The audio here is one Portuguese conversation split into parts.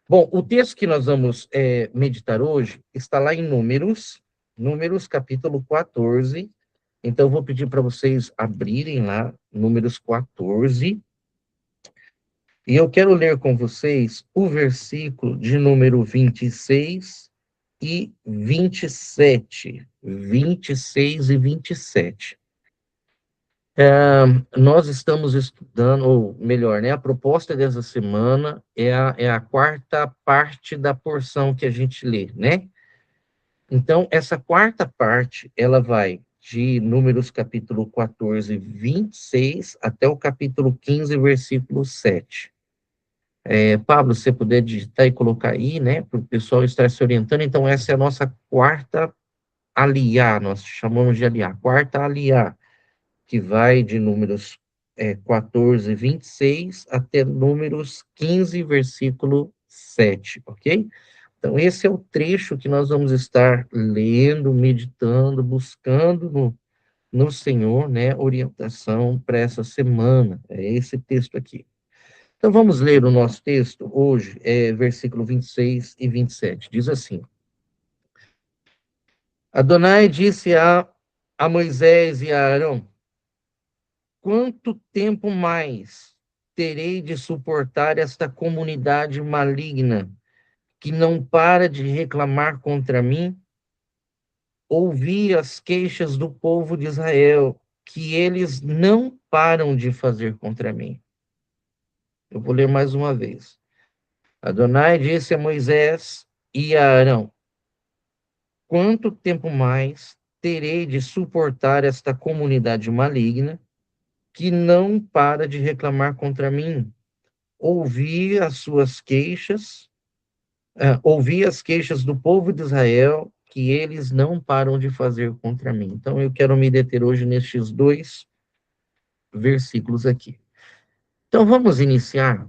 Bom, o texto que nós vamos meditar hoje está lá em Números capítulo 14. Então, eu vou pedir para vocês abrirem lá, Números 14, e eu quero ler com vocês o versículo de número 26 e 27. 26 e 27. Nós estamos estudando, ou melhor, né, a proposta dessa semana é a quarta parte da porção que a gente lê, né? Então, essa quarta parte, ela vai de Números capítulo 14, 26, até o capítulo 15, versículo 7. Pablo, se você puder digitar e colocar aí, né, para o pessoal estar se orientando. Então, essa é a nossa quarta aliá, nós chamamos de aliá, quarta aliá, que vai de Números 14, 26, até Números 15, versículo 7, ok? Então, esse é o trecho que nós vamos estar lendo, meditando, buscando no Senhor, né, orientação para essa semana. É esse texto aqui. Então, vamos ler o nosso texto hoje, versículo 26 e 27. Diz assim: Adonai disse a Moisés e a Arão: Quanto tempo mais terei de suportar esta comunidade maligna que não para de reclamar contra mim? Ouvi as queixas do povo de Israel, que eles não param de fazer contra mim. Eu vou ler mais uma vez. Adonai disse a Moisés e a Arão: Quanto tempo mais terei de suportar esta comunidade maligna que não para de reclamar contra mim? Ouvi as suas queixas, ouvi as queixas do povo de Israel, que eles não param de fazer contra mim. Então, eu quero me deter hoje nestes dois versículos aqui. Então, vamos iniciar.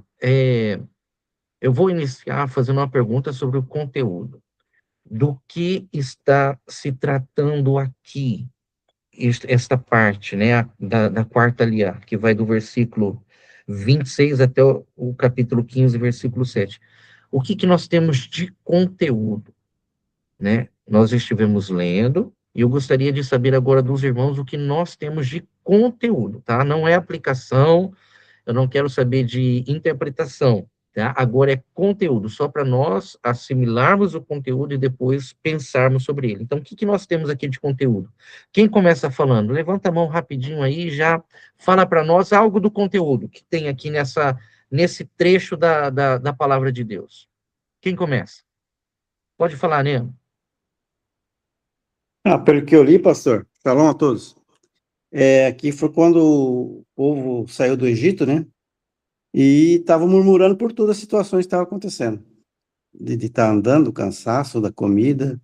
Eu vou iniciar fazendo uma pergunta sobre o conteúdo. Do que está se tratando aqui, esta parte, né, da quarta aliá, que vai do versículo 26 até o capítulo 15, versículo 7. O que que nós temos de conteúdo, né? Nós estivemos lendo, e eu gostaria de saber agora dos irmãos o que nós temos de conteúdo, tá? Não é aplicação, eu não quero saber de interpretação, tá? Agora é conteúdo, só para nós assimilarmos o conteúdo e depois pensarmos sobre ele. Então, o que que nós temos aqui de conteúdo? Quem começa falando? Levanta a mão rapidinho aí e já fala para nós algo do conteúdo que tem aqui nesse trecho da palavra de Deus. Quem começa? Pode falar, né? Pelo que eu li, pastor, shalom a todos. Aqui foi quando o povo saiu do Egito, né? E estava murmurando por todas as situações que estavam acontecendo. De estar andando, cansaço da comida.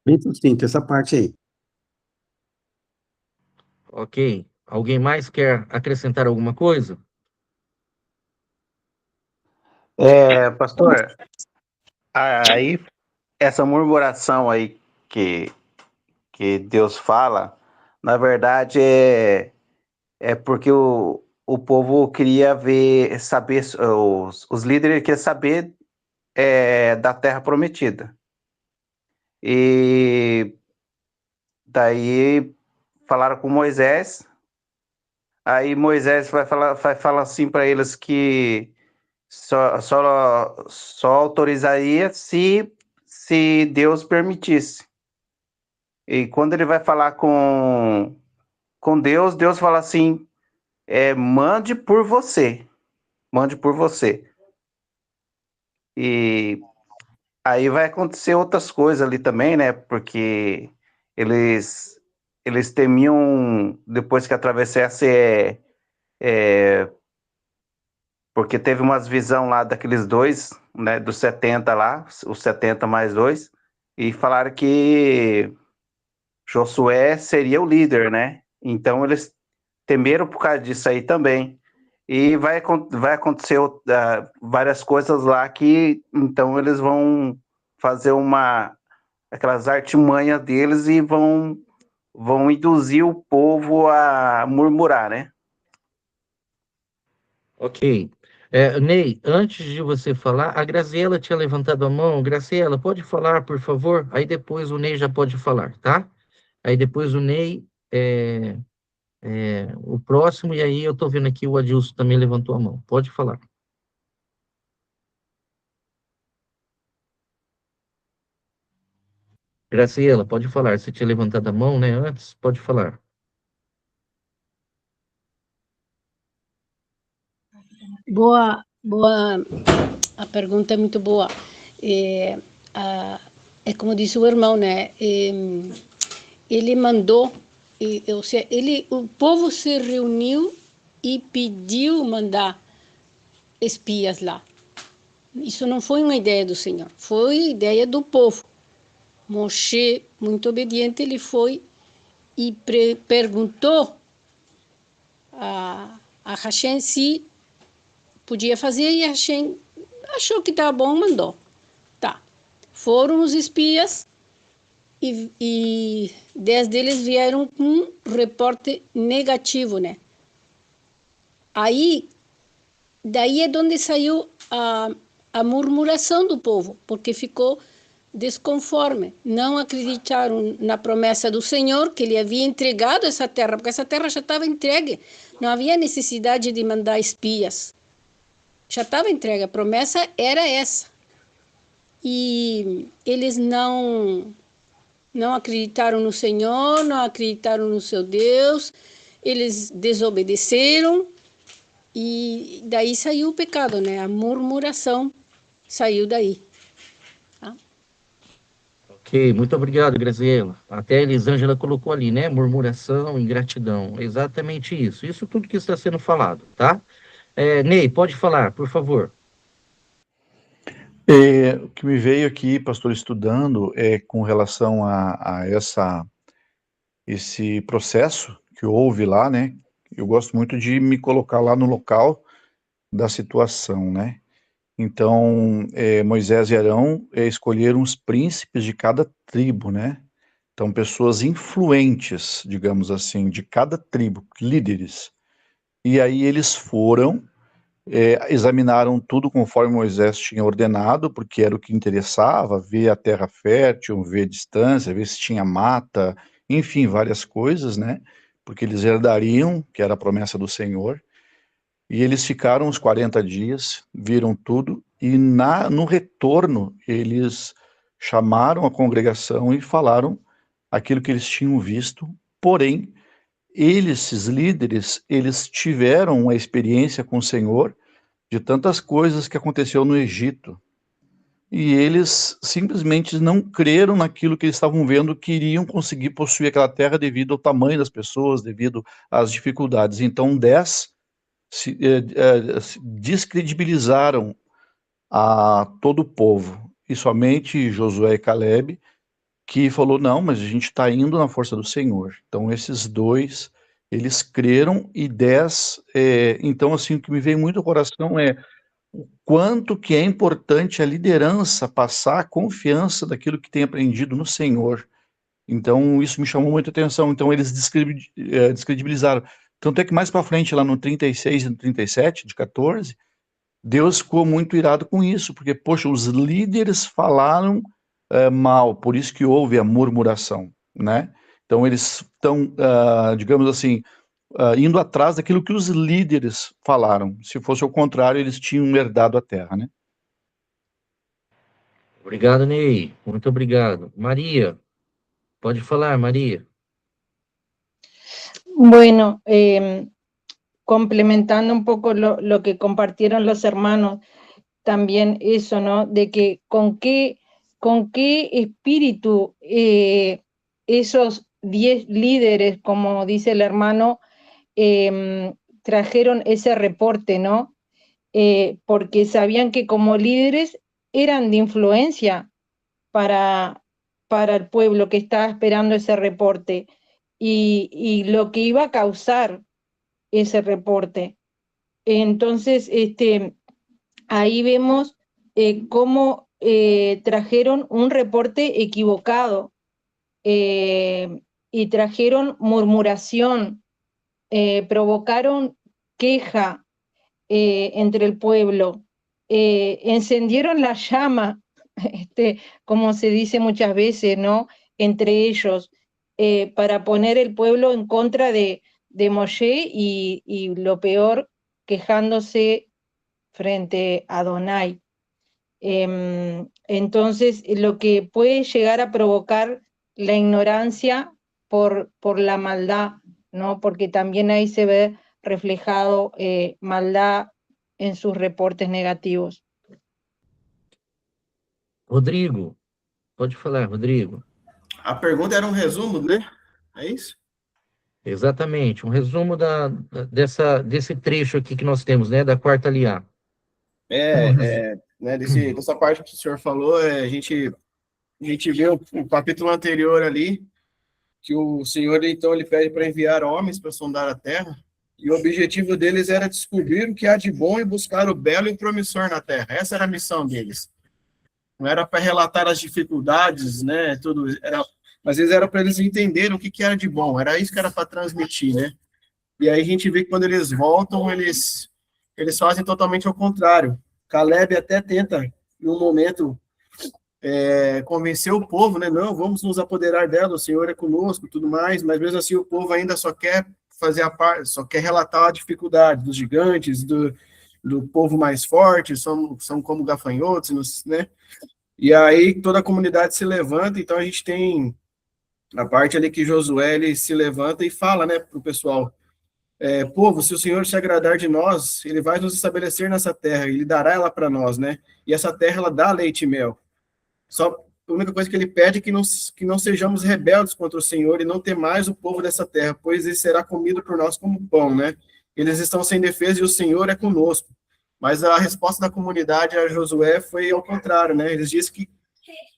Bem sucinto essa parte aí. Ok. Alguém mais quer acrescentar alguma coisa? Pastor, aí essa murmuração aí que, que Deus fala, na verdade é porque o povo queria saber, os líderes queriam saber da terra prometida. E daí falaram com Moisés, aí Moisés vai falar assim para eles que só autorizaria se Deus permitisse. E quando ele vai falar com Deus, Deus fala assim, mande por você. Mande por você. E aí vai acontecer outras coisas ali também, né? Porque eles, eles temiam, depois que atravessasse, porque teve umas visão lá daqueles dois, né? Dos 70 lá, os 70 mais dois, e falaram que Josué seria o líder, né? Então eles temeram por causa disso aí também. E vai acontecer várias coisas lá que então eles vão fazer aquelas artimanhas deles e vão induzir o povo a murmurar, né? Ok. Ney, antes de você falar, a Graziela tinha levantado a mão. Graziela, pode falar, por favor? Aí depois o Ney já pode falar, tá? Aí depois o Ney, o próximo, e aí eu tô vendo aqui o Adilson também levantou a mão. Pode falar. Graciela, pode falar. Você tinha levantado a mão, né? Antes, pode falar. Boa, a pergunta é muito boa. É, é como disse o irmão, né? Ele mandou, ou seja, o povo se reuniu e pediu mandar espias lá. Isso não foi uma ideia do Senhor, foi ideia do povo. Moshe, muito obediente, ele foi e perguntou a Hashem se podia fazer, e a Hashem achou que estava bom, mandou. Tá. Foram os espias e 10 deles vieram com um reporte negativo, né? Daí é onde saiu a murmuração do povo, porque ficou desconforme. Não acreditaram na promessa do Senhor, que ele havia entregado essa terra, porque essa terra já estava entregue. Não havia necessidade de mandar espias. Já estava entregue, a promessa era essa. E eles não acreditaram no Senhor, não acreditaram no seu Deus, eles desobedeceram, e daí saiu o pecado, né? A murmuração saiu daí. Tá? Ok, muito obrigado, Graziela. Até a Elisângela colocou ali, né? Murmuração, ingratidão. É exatamente isso. Isso tudo que está sendo falado, tá? Ney, pode falar, por favor. O que me veio aqui, pastor, estudando, é com relação a esse processo que houve lá, né? Eu gosto muito de me colocar lá no local da situação, né? Então, Moisés e Arão escolheram os príncipes de cada tribo, né? Então, pessoas influentes, digamos assim, de cada tribo, líderes. E aí eles foram, examinaram tudo conforme Moisés tinha ordenado, porque era o que interessava, ver a terra fértil, ver a distância, ver se tinha mata, enfim, várias coisas, né? Porque eles herdariam, que era a promessa do Senhor. E eles ficaram uns 40 dias, viram tudo, e no retorno eles chamaram a congregação e falaram aquilo que eles tinham visto, porém, esses líderes, eles tiveram uma experiência com o Senhor de tantas coisas que aconteceu no Egito, e eles simplesmente não creram naquilo que eles estavam vendo, que iriam conseguir possuir aquela terra devido ao tamanho das pessoas, devido às dificuldades. Então, 10 se descredibilizaram a todo o povo, e somente Josué e Caleb, que falou, não, mas a gente está indo na força do Senhor. Então, esses dois, eles creram, e 10, então, assim, o que me veio muito ao coração é o quanto que é importante a liderança passar a confiança daquilo que tem aprendido no Senhor. Então, isso me chamou muita atenção. Então, eles descredibilizaram. Tanto é que mais para frente, lá no 36 e no 37, de 14, Deus ficou muito irado com isso, porque, poxa, os líderes falaram mal, por isso que houve a murmuração, né? Então, eles estão, digamos assim, indo atrás daquilo que os líderes falaram. Se fosse o contrário, eles tinham herdado a terra, né? Obrigado, Ney. Muito obrigado. Maria, pode falar, Maria. Bueno, complementando un poco lo que compartieron los hermanos, también eso, ¿no? De que con qué espíritu esos 10 líderes, como dice el hermano, trajeron ese reporte, ¿no? Porque sabían que como líderes eran de influencia para el pueblo que estaba esperando ese reporte, y lo que iba a causar ese reporte. Entonces, ahí vemos cómo trajeron un reporte equivocado, y trajeron murmuración, provocaron queja, entre el pueblo, encendieron la llama, como se dice muchas veces, ¿no? Entre ellos, para poner el pueblo en contra de Moshe y lo peor, quejándose frente a Adonai. Entonces, lo que puede llegar a provocar la ignorancia por la maldad, ¿no? Porque también ahí se ve reflejado maldad en sus reportes negativos. Rodrigo, pode falar, Rodrigo. A pergunta era um resumo, né? É isso? Exatamente, um resumo desse trecho aqui que nós temos, né, da quarta aliá. Né, dessa parte que o senhor falou, a gente vê o capítulo anterior ali, que o Senhor, então, ele pede para enviar homens para sondar a terra, e o objetivo deles era descobrir o que há de bom e buscar o belo e promissor na terra. Essa era a missão deles. Não era para relatar as dificuldades, né, tudo, às vezes era para eles entenderem o que era de bom, era isso que era para transmitir, né? E aí a gente vê que quando eles voltam, eles fazem totalmente ao contrário. Caleb até tenta, em um momento, convencer o povo, né? Não, vamos nos apoderar dela, o Senhor é conosco, tudo mais, mas mesmo assim o povo ainda só quer fazer a parte, só quer relatar a dificuldade dos gigantes, do povo mais forte, são como gafanhotos, né? E aí toda a comunidade se levanta, então a gente tem a parte ali que Josué ele se levanta e fala, né, para o pessoal, povo, se o Senhor se agradar de nós, ele vai nos estabelecer nessa terra, ele dará ela para nós, né? E essa terra, ela dá leite e mel. Só a única coisa que ele pede é que não sejamos rebeldes contra o Senhor e não temais o povo dessa terra, pois ele será comido por nós como pão, né? Eles estão sem defesa e o Senhor é conosco. Mas a resposta da comunidade a Josué foi ao contrário, né? Eles disseram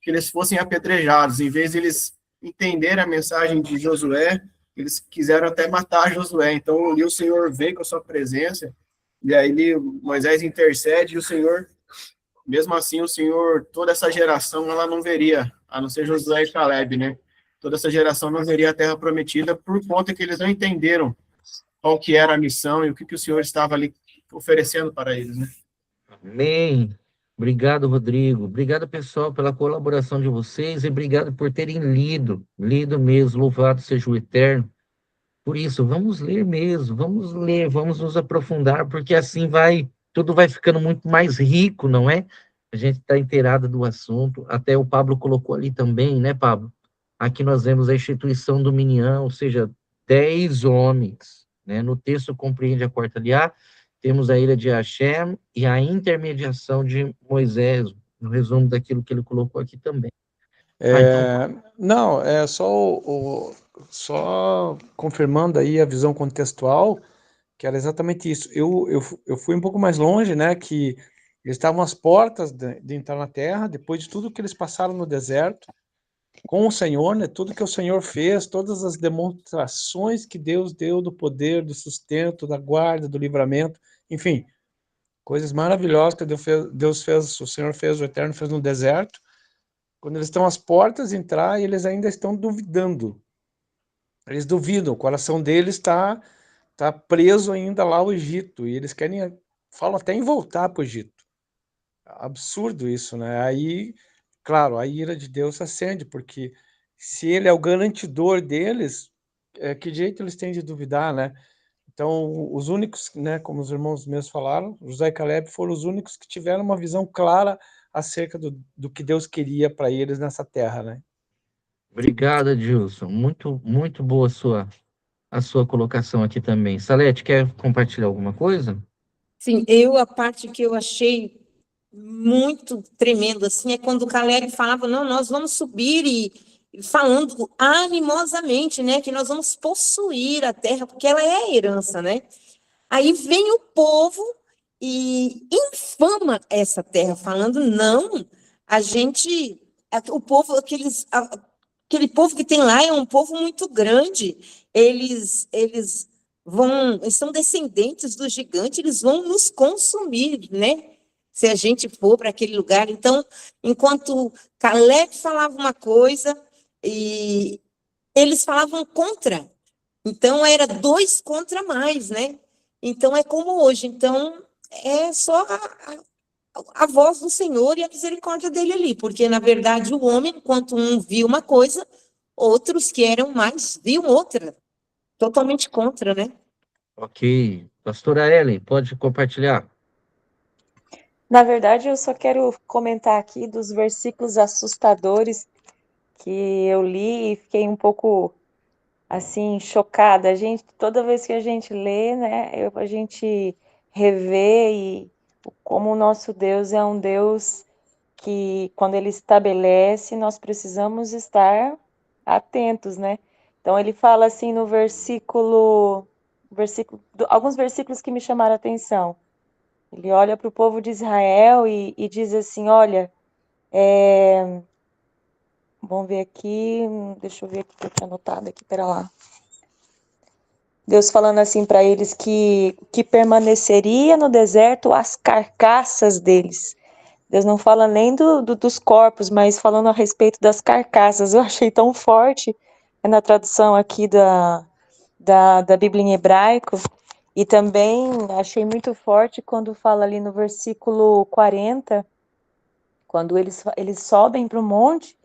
que eles fossem apedrejados. Em vez de eles entenderem a mensagem de Josué, eles quiseram até matar Josué. Então, ali o Senhor vem com a sua presença, e aí Moisés intercede, e o Senhor, mesmo assim, o Senhor, toda essa geração, ela não veria, a não ser Josué e Caleb, né? Toda essa geração não veria a terra prometida por conta que eles não entenderam qual que era a missão e o que o Senhor estava ali oferecendo para eles, né? Amém. Obrigado, Rodrigo. Obrigado, pessoal, pela colaboração de vocês e obrigado por terem lido mesmo. Louvado seja o Eterno. Por isso, vamos ler mesmo, vamos ler, vamos nos aprofundar, porque assim tudo vai ficando muito mais rico, não é? A gente está inteirado do assunto, até o Pablo colocou ali também, né, Pablo? Aqui nós vemos a instituição do Minyan, ou seja, 10 homens, né? No texto compreende a quarta aliá, temos a ilha de Hashem e a intermediação de Moisés, no resumo daquilo que ele colocou aqui também. Não, é só confirmando aí a visão contextual, que era exatamente isso. Eu fui um pouco mais longe, né, que eles estavam às portas de entrar na terra, depois de tudo que eles passaram no deserto, com o Senhor, né, tudo que o Senhor fez, todas as demonstrações que Deus deu do poder, do sustento, da guarda, do livramento, enfim, coisas maravilhosas que Deus fez, o Senhor fez, o Eterno fez no deserto. Quando eles estão às portas de entrar, eles ainda estão duvidando. Eles duvidam, o coração deles está preso ainda lá ao Egito, e eles falam até em voltar para o Egito. Absurdo isso, né? Aí, claro, a ira de Deus se acende, porque se ele é o garantidor deles, que jeito eles têm de duvidar, né? Então, os únicos, né, como os irmãos mesmos falaram, Josué e Caleb foram os únicos que tiveram uma visão clara acerca do que Deus queria para eles nessa terra, né? Obrigado, Edilson. Muito, muito boa a sua colocação aqui também. Salete, quer compartilhar alguma coisa? Sim, a parte que eu achei muito tremendo, assim, é quando o Caleb falava, não, nós vamos subir e falando animosamente, né, que nós vamos possuir a terra, porque ela é a herança, né? Aí vem o povo e infama essa terra, falando, não, o povo, aquele povo que tem lá é um povo muito grande, eles são descendentes do gigante, eles vão nos consumir, né? Se a gente for para aquele lugar. Então, enquanto Caleb falava uma coisa, e eles falavam contra. Então, era 2 contra mais, né? Então, é como hoje. Então, é só a voz do Senhor e a misericórdia dele ali, porque, na verdade, o homem, enquanto um viu uma coisa, outros que eram mais viam outra, totalmente contra, né? Ok. Pastora Ellen, pode compartilhar? Na verdade, eu só quero comentar aqui dos versículos assustadores que eu li e fiquei um pouco assim chocada. Toda vez que a gente lê, né, a gente revê e como o nosso Deus é um Deus que quando ele estabelece, nós precisamos estar atentos, né? Então ele fala assim no alguns versículos que me chamaram a atenção. Ele olha para o povo de Israel e diz assim, olha, vamos ver aqui, deixa eu ver aqui que eu tinha anotado aqui, pera lá. Deus falando assim para eles que permaneceria no deserto as carcaças deles. Deus não fala nem dos corpos, mas falando a respeito das carcaças. Eu achei tão forte na tradução aqui da Bíblia em hebraico. E também achei muito forte quando fala ali no versículo 40, quando eles sobem para o monte,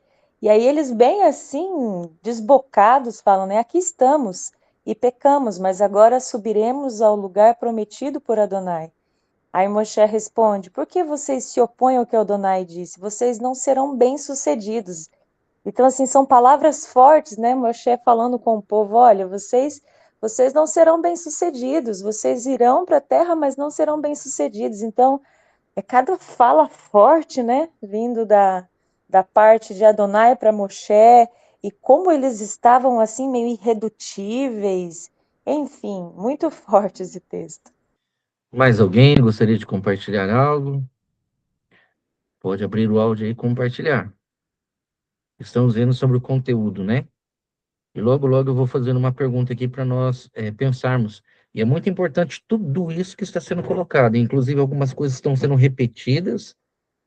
e aí eles bem assim, desbocados, falam, né? Aqui estamos e pecamos, mas agora subiremos ao lugar prometido por Adonai. Aí Moshe responde, por que vocês se opõem ao que Adonai disse? Vocês não serão bem-sucedidos. Então, assim, são palavras fortes, né? Moshe falando com o povo, olha, vocês não serão bem-sucedidos, vocês irão para a terra, mas não serão bem-sucedidos. Então, é cada fala forte, né? Vindo da parte de Adonai para Moshe, e como eles estavam, assim, meio irredutíveis. Enfim, muito forte esse texto. Mais alguém gostaria de compartilhar algo? Pode abrir o áudio aí e compartilhar. Estamos vendo sobre o conteúdo, né? E logo, logo eu vou fazendo uma pergunta aqui para nós pensarmos. E é muito importante tudo isso que está sendo colocado. Inclusive, algumas coisas estão sendo repetidas.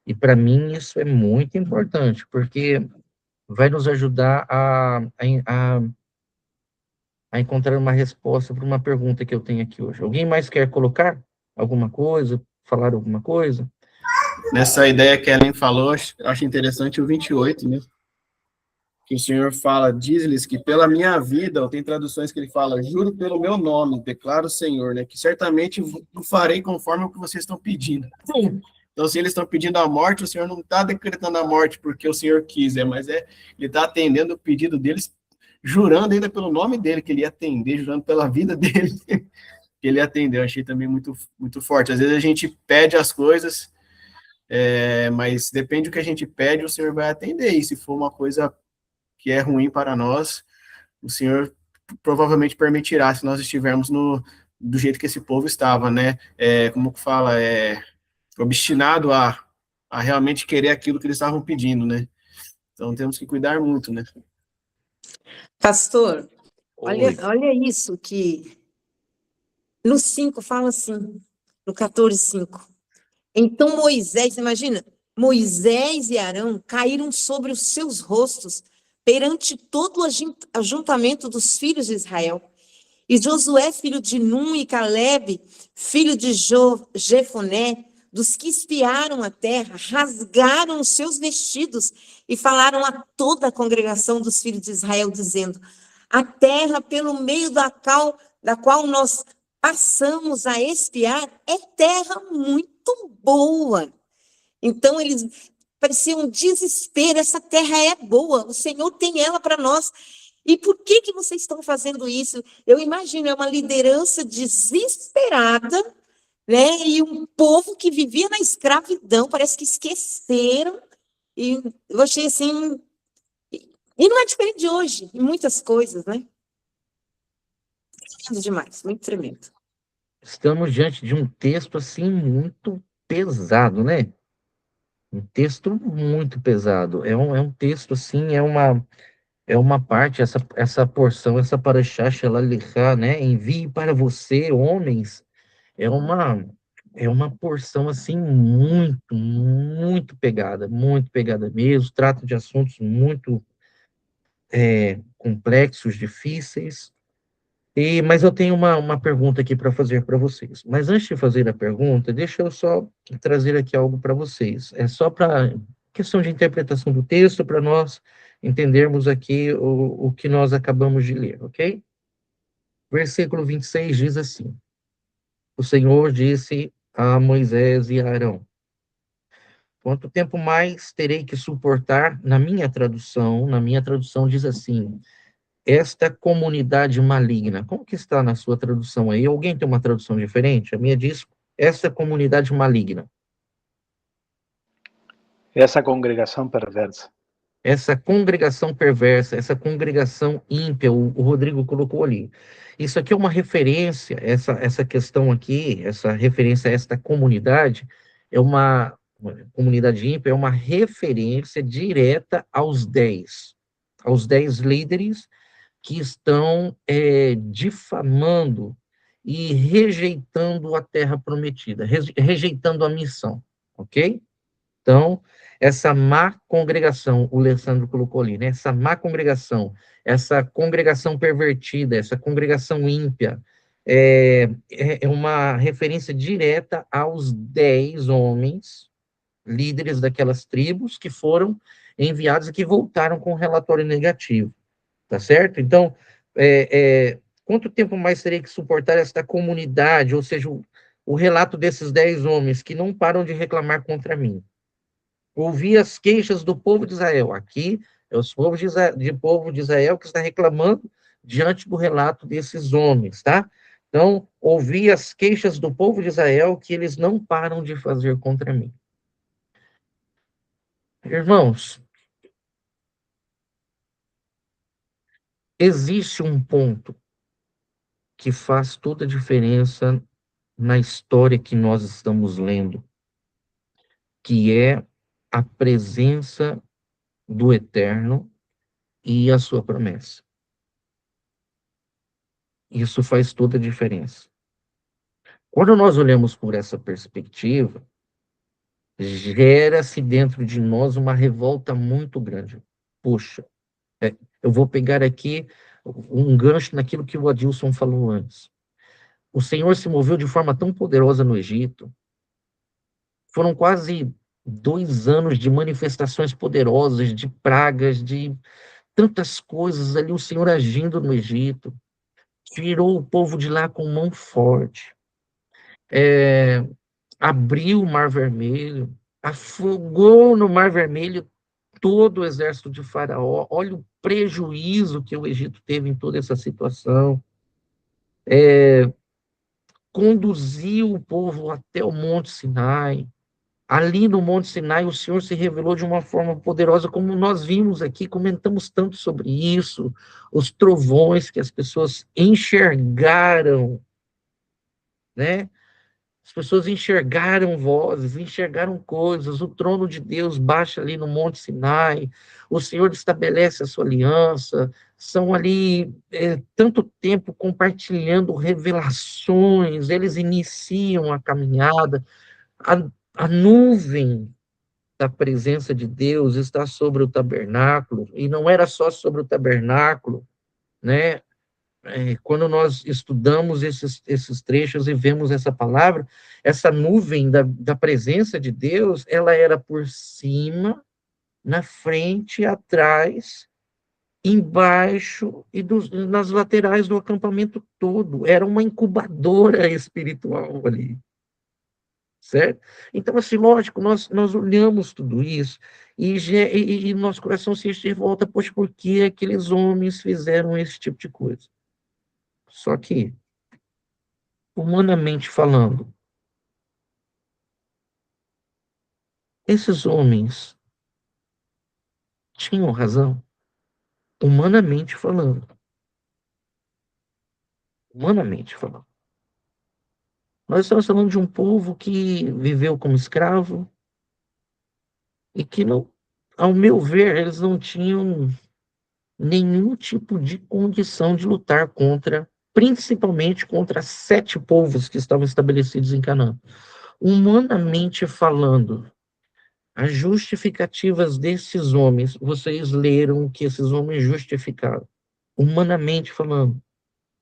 E para mim isso é muito importante, porque vai nos ajudar a encontrar uma resposta para uma pergunta que eu tenho aqui hoje. Alguém mais quer colocar alguma coisa, falar alguma coisa? Nessa ideia que a Ellen falou, acho interessante o 28, né? Que o Senhor fala, diz-lhes que pela minha vida, ou tem traduções que ele fala, juro pelo meu nome, declara o Senhor, né? Que certamente eu farei conforme o que vocês estão pedindo. Então, se eles estão pedindo a morte, o Senhor não está decretando a morte porque o Senhor quis, mas ele está atendendo o pedido deles, jurando ainda pelo nome dele, que ele ia atender, jurando pela vida dele, que ele atendeu. Eu achei também muito, muito forte. Às vezes a gente pede as coisas, mas depende do que a gente pede, o Senhor vai atender. E se for uma coisa que é ruim para nós, o Senhor provavelmente permitirá, se nós estivermos do jeito que esse povo estava, né? Como que fala? Obstinado a realmente querer aquilo que eles estavam pedindo, né? Então temos que cuidar muito, né? Pastor, Oi. olha isso que no 5 fala assim, no 14:5. Então Moisés, imagina, Moisés e Arão caíram sobre os seus rostos perante todo o ajuntamento dos filhos de Israel. E Josué, filho de Num, e Calebe, filho de Jefoné, dos que espiaram a terra, rasgaram os seus vestidos e falaram a toda a congregação dos filhos de Israel, dizendo, a terra pelo meio da qual nós passamos a espiar é terra muito boa. Então, eles pareciam um desespero, essa terra é boa, o Senhor tem ela para nós. E por que vocês estão fazendo isso? Eu imagino, é uma liderança desesperada, né? E um povo que vivia na escravidão, parece que esqueceram. E eu achei assim... E não é diferente de hoje, em muitas coisas, né? Tremendo demais, muito tremendo. Estamos diante de um texto, assim, muito pesado, né? Um texto muito pesado. É um texto, assim, é uma parte, essa porção, essa paraxá, Shelalihá, né? Envie para você, homens, é uma porção, assim, muito pegada mesmo. Trata de assuntos muito complexos, difíceis. Mas eu tenho uma pergunta aqui para fazer para vocês. Mas antes de fazer a pergunta, deixa eu só trazer aqui algo para vocês. É só para questão de interpretação do texto, para nós entendermos aqui o que nós acabamos de ler, ok? Versículo 26 diz assim: o Senhor disse a Moisés e a Arão: quanto tempo mais terei que suportar? Na minha tradução diz assim: esta comunidade maligna. Como que está na sua tradução aí? Alguém tem uma tradução diferente? A minha diz, esta comunidade maligna. Essa congregação perversa. Essa congregação perversa, essa congregação ímpia, o Rodrigo colocou ali. Isso aqui é uma referência, essa questão aqui, essa referência a esta comunidade, é uma comunidade ímpia, é uma referência direta aos 10 líderes que estão difamando e rejeitando a terra prometida, rejeitando a missão, ok? Então, essa má congregação, o Alessandro colocou ali, né? Essa má congregação, essa congregação pervertida, essa congregação ímpia, é uma referência direta aos 10 homens, líderes daquelas tribos, que foram enviados e que voltaram com um relatório negativo. Tá certo? Então, quanto tempo mais terei que suportar esta comunidade, ou seja, o relato desses 10 homens que não param de reclamar contra mim? Ouvi as queixas do povo de Israel. Aqui é o povo de Israel que está reclamando diante do relato desses homens, tá? Então, ouvi as queixas do povo de Israel que eles não param de fazer contra mim. Irmãos, existe um ponto que faz toda a diferença na história que nós estamos lendo, que é a presença do Eterno e a sua promessa. Isso faz toda a diferença. Quando nós olhamos por essa perspectiva, gera-se dentro de nós uma revolta muito grande. Puxa, eu vou pegar aqui um gancho naquilo que o Adilson falou antes. O Senhor se moveu de forma tão poderosa no Egito. Foram quase 2 anos de manifestações poderosas, de pragas, de tantas coisas ali, o Senhor agindo no Egito. Tirou o povo de lá com mão forte. Abriu o Mar Vermelho, afogou no Mar Vermelho todo o exército de Faraó. Olha o prejuízo que o Egito teve em toda essa situação. Conduziu o povo até o Monte Sinai. Ali no Monte Sinai, o Senhor se revelou de uma forma poderosa, como nós vimos aqui, comentamos tanto sobre isso, os trovões que as pessoas enxergaram, né? As pessoas enxergaram vozes, enxergaram coisas, o trono de Deus baixa ali no Monte Sinai, o Senhor estabelece a sua aliança, são ali tanto tempo compartilhando revelações, eles iniciam a caminhada, a nuvem da presença de Deus está sobre o tabernáculo, e não era só sobre o tabernáculo, né? Quando nós estudamos esses trechos e vemos essa palavra, essa nuvem da presença de Deus, ela era por cima, na frente, atrás, embaixo e nas laterais do acampamento todo. Era uma incubadora espiritual ali. Certo? Então, assim, lógico, nós olhamos tudo isso e nosso coração se enche de revolta, pois por que aqueles homens fizeram esse tipo de coisa? Só que, humanamente falando, esses homens tinham razão, humanamente falando. Humanamente falando. Nós estamos falando de um povo que viveu como escravo e que, não, ao meu ver, eles não tinham nenhum tipo de condição de lutar contra, principalmente contra 7 povos que estavam estabelecidos em Canaã. Humanamente falando, as justificativas desses homens, vocês leram que esses homens justificaram, humanamente falando.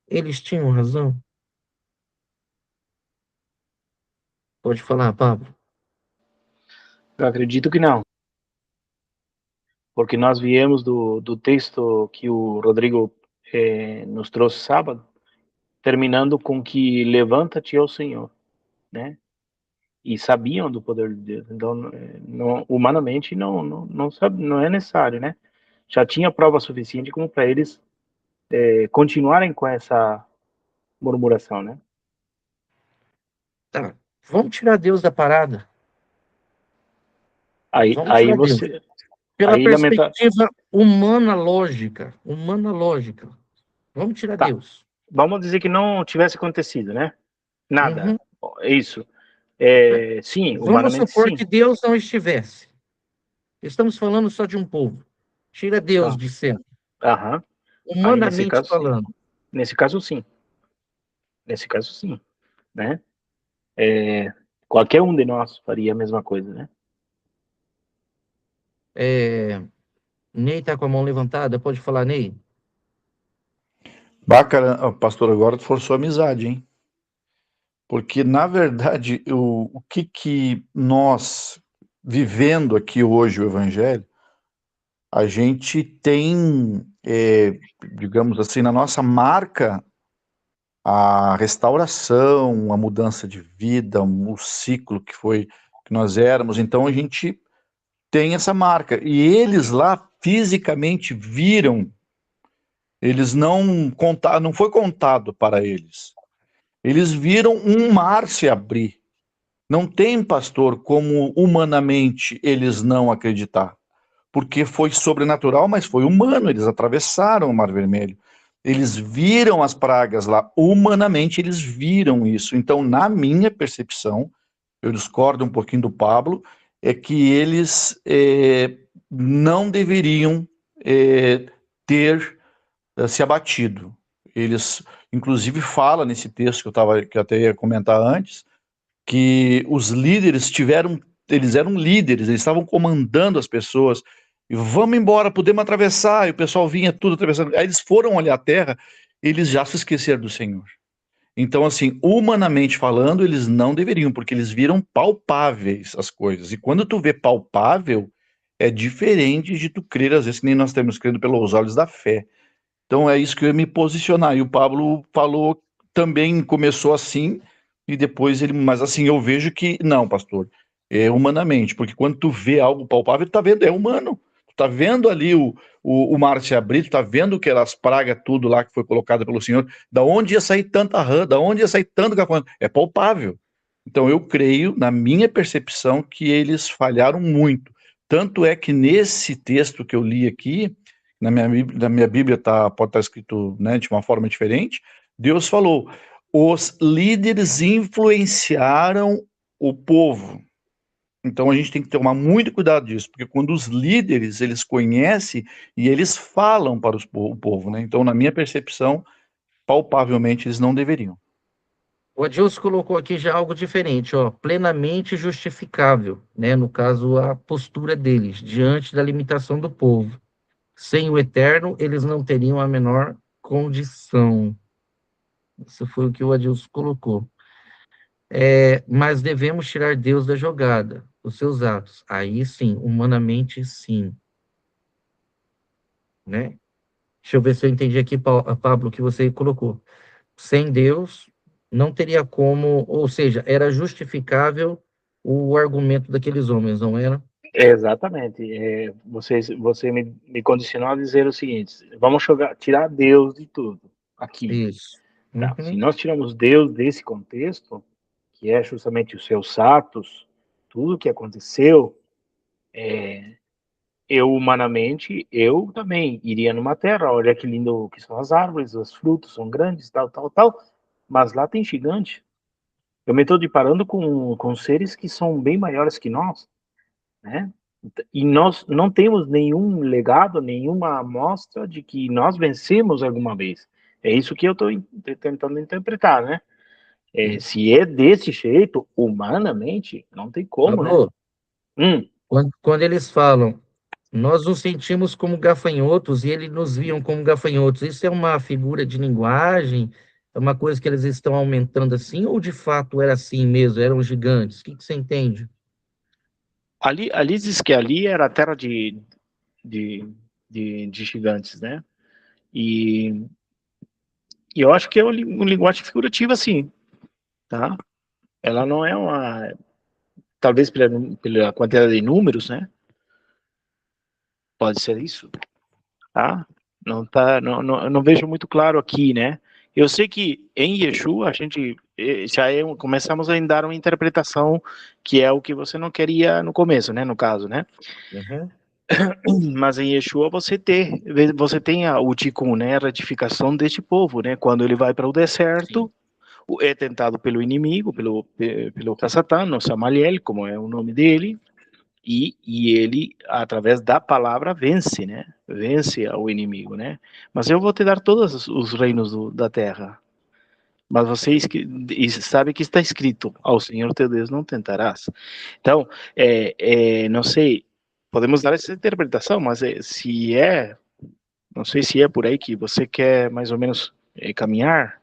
eles tinham razão? Pode falar, Pablo. Eu acredito que não, porque nós viemos do texto que o Rodrigo nos trouxe sábado, terminando com que levanta-te ao Senhor, né? E sabiam do poder de Deus. Então, humanamente, não é necessário, né? Já tinha prova suficiente como para eles continuarem com essa murmuração, né? Tá, vamos tirar Deus da parada. Aí Vamos tirar Deus. você, Pela aí lamenta, perspectiva humana lógica. Vamos tirar tá. Deus. Vamos dizer que não tivesse acontecido, né? Nada. É isso. Sim, Vamos humanamente supor sim. que Deus não estivesse. Estamos falando só de um povo. Tira Deus Tá. de cena. Aham. Aí Humanamente falando. nesse caso sim. Nesse caso sim, né? Qualquer um de nós faria a mesma coisa, né? Ney está com a mão levantada. Pode falar, Ney? Bacana, pastor, agora tu forçou a amizade, hein? Porque, na verdade, o que nós, vivendo aqui hoje o Evangelho, a gente tem, digamos assim, na nossa marca, a restauração, a mudança de vida, o ciclo que nós éramos. Então, a gente tem essa marca. E eles lá, fisicamente, viram, eles não contaram, não foi contado para eles. Eles viram um mar se abrir. Não tem, pastor, como humanamente eles não acreditar. Porque foi sobrenatural, mas foi humano. Eles atravessaram o Mar Vermelho. Eles viram as pragas lá. Humanamente, eles viram isso. Então, na minha percepção, eu discordo um pouquinho do Pablo, é que eles não deveriam ter se abatido. Eles, inclusive, falam nesse texto que eu até ia comentar antes, que os líderes eles eram líderes, eles estavam comandando as pessoas, e vamos embora, podemos atravessar, e o pessoal vinha tudo atravessando, aí eles foram olhar a terra, eles já se esqueceram do Senhor. Então, assim, humanamente falando, eles não deveriam, porque eles viram palpáveis as coisas, e quando tu vê palpável, é diferente de tu crer, às vezes, que nem nós temos crendo pelos olhos da fé. Então é isso que eu ia me posicionar. E o Pablo falou, também começou assim, e depois ele, mas assim, eu vejo que, não, pastor, é humanamente, porque quando tu vê algo palpável, tu tá vendo, é humano. Tu tá vendo ali o mar se abrir, tu tá vendo que as pragas, tudo lá que foi colocado pelo Senhor, da onde ia sair tanta rã, da onde ia sair tanto gafanhoto, é palpável. Então eu creio, na minha percepção, que eles falharam muito. Tanto é que nesse texto que eu li aqui, na minha Bíblia pode estar escrito, né, de uma forma diferente, Deus falou, os líderes influenciaram o povo. Então a gente tem que tomar muito cuidado disso, porque quando os líderes, eles conhecem e eles falam para o povo, né? Então, na minha percepção, palpavelmente, eles não deveriam. O Adilson colocou aqui já algo diferente, ó, plenamente justificável, né? No caso, a postura deles, diante da limitação do povo. Sem o eterno, eles não teriam a menor condição. Isso foi o que o Adilson colocou. Mas devemos tirar Deus da jogada, os seus atos. Aí sim, humanamente sim. Né? Deixa eu ver se eu entendi aqui, Pablo, o que você colocou. Sem Deus, não teria como, ou seja, era justificável o argumento daqueles homens, não era? Exatamente. Você me condicionou a dizer o seguinte: vamos tirar Deus de tudo aqui. Isso. Tá. Se Uhum. nós tiramos Deus desse contexto, que é justamente os seus atos, tudo que aconteceu, eu humanamente, eu também iria numa terra, olha que lindo que são as árvores, os frutos são grandes, tal, tal, tal, mas lá tem gigante. Eu me estou deparando com seres que são bem maiores que nós, né? E nós não temos nenhum legado, nenhuma amostra de que nós vencemos alguma vez. É isso que eu estou tentando interpretar, né? Se é desse jeito, humanamente, não tem como, né? Pablo, quando eles falam, Nós nos sentimos como gafanhotos e eles nos viam como gafanhotos. Isso é uma figura de linguagem? É uma coisa que eles estão aumentando assim? Ou de fato era assim mesmo? Eram gigantes? O que você entende? Ali diz que ali era a terra de gigantes, né? E, e eu acho que é uma linguagem figurativa, sim, tá? Ela não é uma... Talvez pela quantidade de números, né? Pode ser isso, tá? Não vejo muito claro aqui, né? Eu sei que em Yeshua a gente começamos a dar uma interpretação que é o que você não queria no começo, né? No caso, né? Uhum. Mas em Yeshua você tem o tikkun, né? A retificação deste povo, né? Quando ele vai para o deserto, é tentado pelo inimigo, pelo Satã, no Samaliel, como é o nome dele, e ele, através da palavra, vence, né? Vence ao inimigo, né? Mas eu vou te dar todos os reinos da terra. Mas vocês sabe que está escrito: ao Senhor teu Deus não tentarás. Então, não sei, podemos dar essa interpretação, mas não sei se é por aí que você quer mais ou menos caminhar.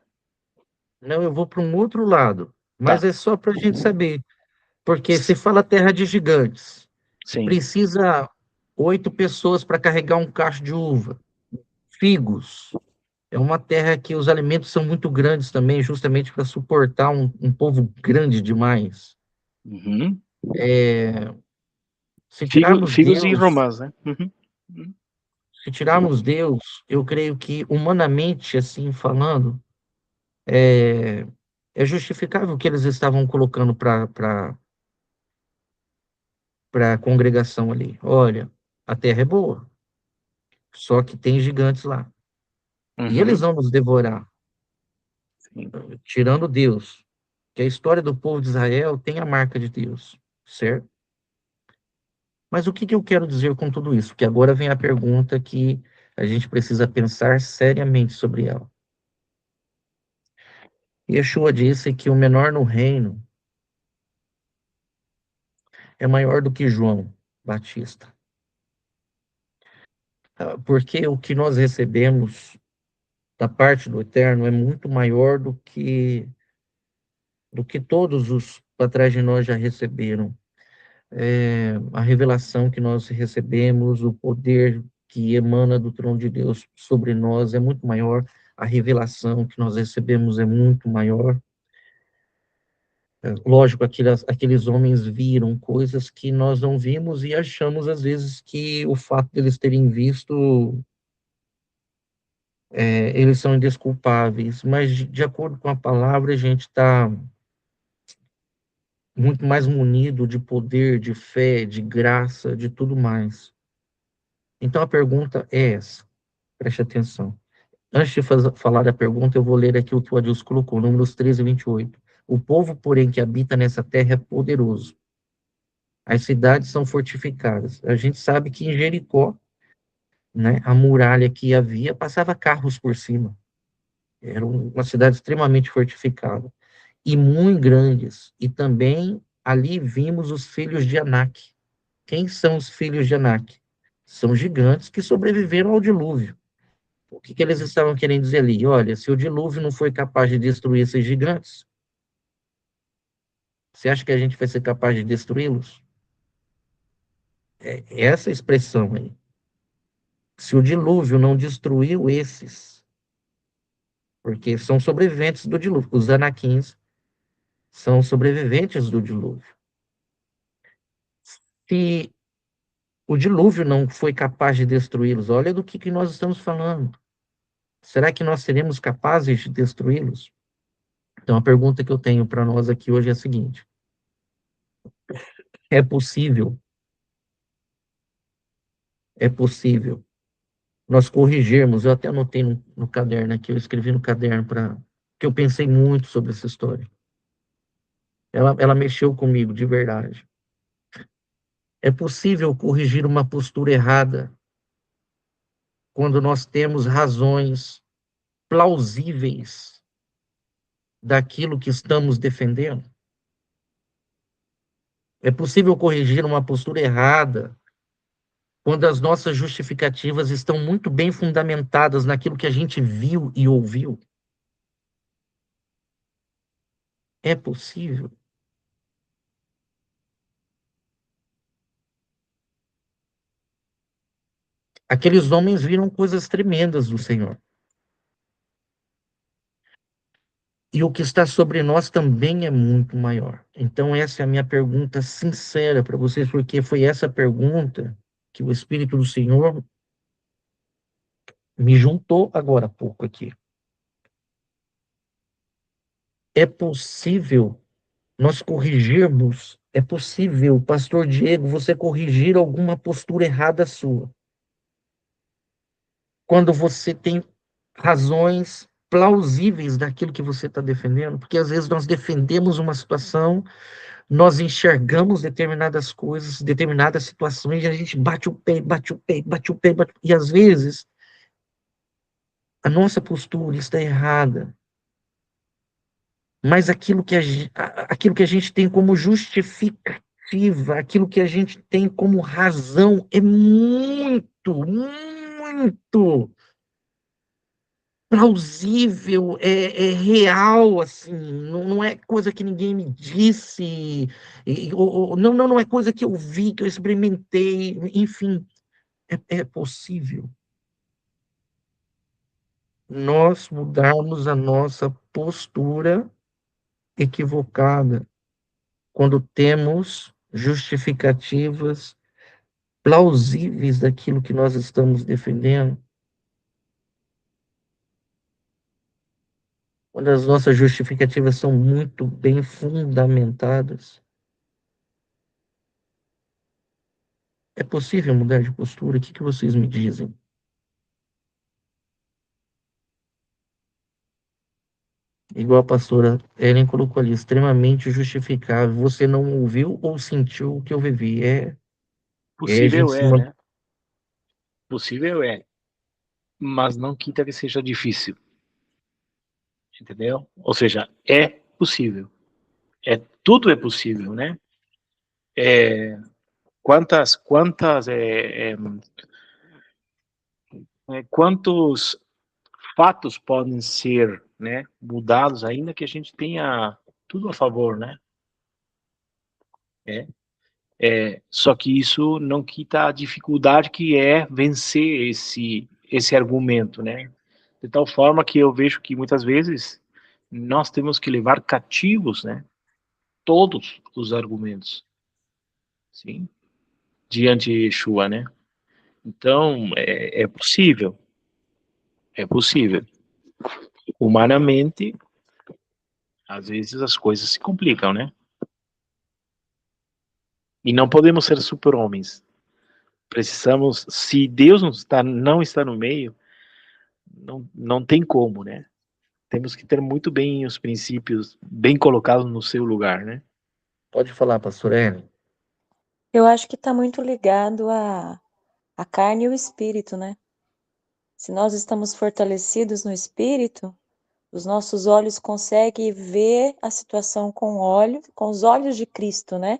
Não, eu vou para um outro lado, mas Tá, é só para a gente saber. Porque se fala terra de gigantes, sim. precisa 8 pessoas para carregar um cacho de uva. Figos. É uma terra que os alimentos são muito grandes também, justamente para suportar um povo grande demais. Uhum. Se tirarmos Figos e Deus, romãs, né? Uhum. se tirarmos Deus, eu creio que humanamente, assim falando, é justificável o que eles estavam colocando para a congregação ali. Olha, a terra é boa, só que tem gigantes lá. E eles Uhum. vão nos devorar, Sim. tirando Deus. Que a história do povo de Israel tem a marca de Deus, certo? Mas o que que eu quero dizer com tudo isso? Que agora vem a pergunta que a gente precisa pensar seriamente sobre ela. Yeshua disse que o menor no reino é maior do que João Batista. Porque o que nós recebemos da parte do Eterno é muito maior do que todos os atrás de nós já receberam. A revelação que nós recebemos, o poder que emana do trono de Deus sobre nós é muito maior, a revelação que nós recebemos é muito maior. Lógico, aqueles homens viram coisas que nós não vimos e achamos, às vezes, que o fato deles terem visto, eles são indesculpáveis, mas de acordo com a palavra, a gente está muito mais munido de poder, de fé, de graça, de tudo mais. Então a pergunta é essa, preste atenção. Antes de falar da pergunta, eu vou ler aqui o que o Adilson colocou, números 13 e 28. O povo, porém, que habita nessa terra é poderoso. As cidades são fortificadas. A gente sabe que em Jericó, né, a muralha que havia passava carros por cima. Era uma cidade extremamente fortificada. E muito grandes. E também ali vimos os filhos de Anak. Quem são os filhos de Anak? São gigantes que sobreviveram ao dilúvio. O que que eles estavam querendo dizer ali? Olha, se o dilúvio não foi capaz de destruir esses gigantes, você acha que a gente vai ser capaz de destruí-los? É essa expressão aí. Se o dilúvio não destruiu esses, porque são sobreviventes do dilúvio, os anaquins são sobreviventes do dilúvio. Se o dilúvio não foi capaz de destruí-los, olha do que nós estamos falando. Será que nós seremos capazes de destruí-los? Então, a pergunta que eu tenho para nós aqui hoje é a seguinte: é possível, é possível nós corrigirmos, eu até anotei no caderno aqui, eu escrevi no caderno que eu pensei muito sobre essa história. Ela mexeu comigo, de verdade. É possível corrigir uma postura errada quando nós temos razões plausíveis daquilo que estamos defendendo? É possível corrigir uma postura errada quando as nossas justificativas estão muito bem fundamentadas naquilo que a gente viu e ouviu? É possível? Aqueles homens viram coisas tremendas do Senhor. E o que está sobre nós também é muito maior. Então, essa é a minha pergunta sincera para vocês, porque foi essa pergunta que o Espírito do Senhor me juntou agora há pouco aqui. É possível nós corrigirmos? É possível, Pastor Diego, você corrigir alguma postura errada sua? Quando você tem razões plausíveis daquilo que você está defendendo? Porque às vezes nós defendemos uma situação, nós enxergamos determinadas coisas, determinadas situações, e a gente bate o pé, bate o pé, bate o pé, bate... e às vezes a nossa postura está errada, mas aquilo que a gente tem como justificativa, aquilo que a gente tem como razão é muito, muito plausível, é real, assim, não é coisa que ninguém me disse, não é coisa que eu vi, que eu experimentei, enfim, é possível nós mudarmos a nossa postura equivocada quando temos justificativas plausíveis daquilo que nós estamos defendendo, quando as nossas justificativas são muito bem fundamentadas. É possível mudar de postura? O que vocês me dizem? Igual a pastora Ellen colocou ali, extremamente justificável. Você não ouviu ou sentiu o que eu vivi. A gente Possível se é, né? Possível é, mas não quita que seja difícil, entendeu? Ou seja, é possível. Tudo é possível, né? Quantos fatos podem ser, né, mudados ainda que a gente tenha tudo a favor, né? Só que isso não quita a dificuldade que é vencer esse argumento, né? De tal forma que eu vejo que muitas vezes nós temos que levar cativos, né, todos os argumentos, sim, diante de Yeshua, né? Então, é possível, é possível. Humanamente, às vezes as coisas se complicam, né? E não podemos ser super-homens. Precisamos, se Deus não está no meio, não tem como, né? Temos que ter muito bem os princípios bem colocados no seu lugar, né? Pode falar, pastor Ellen. Eu acho que está muito ligado à carne e o espírito, né? Se nós estamos fortalecidos no espírito, os nossos olhos conseguem ver a situação com os olhos de Cristo, né?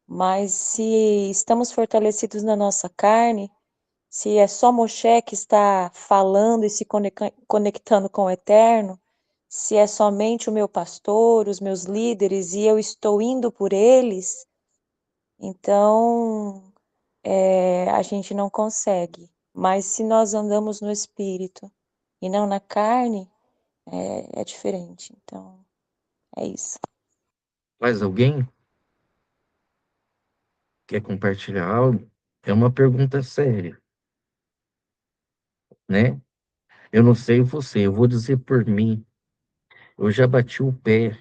Mas se estamos fortalecidos na nossa carne, se é só Moshe que está falando e se conectando com o Eterno, se é somente o meu pastor, os meus líderes, e eu estou indo por eles, então a gente não consegue. Mas se nós andamos no Espírito e não na carne, é diferente. Então, é isso. Mais alguém quer compartilhar algo? É uma pergunta séria, né? Eu não sei você, eu vou dizer por mim. Eu já bati o pé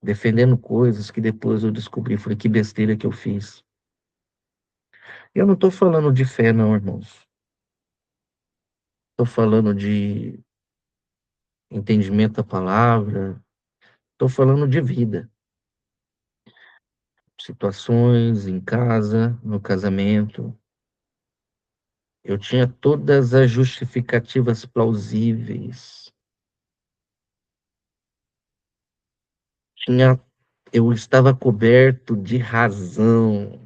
defendendo coisas que depois eu descobri, falei, que besteira que eu fiz. Eu não estou falando de fé, não, irmãos. Estou falando de entendimento da palavra, estou falando de vida. Situações em casa, no casamento. Eu tinha todas as justificativas plausíveis. Tinha Eu estava coberto de razão.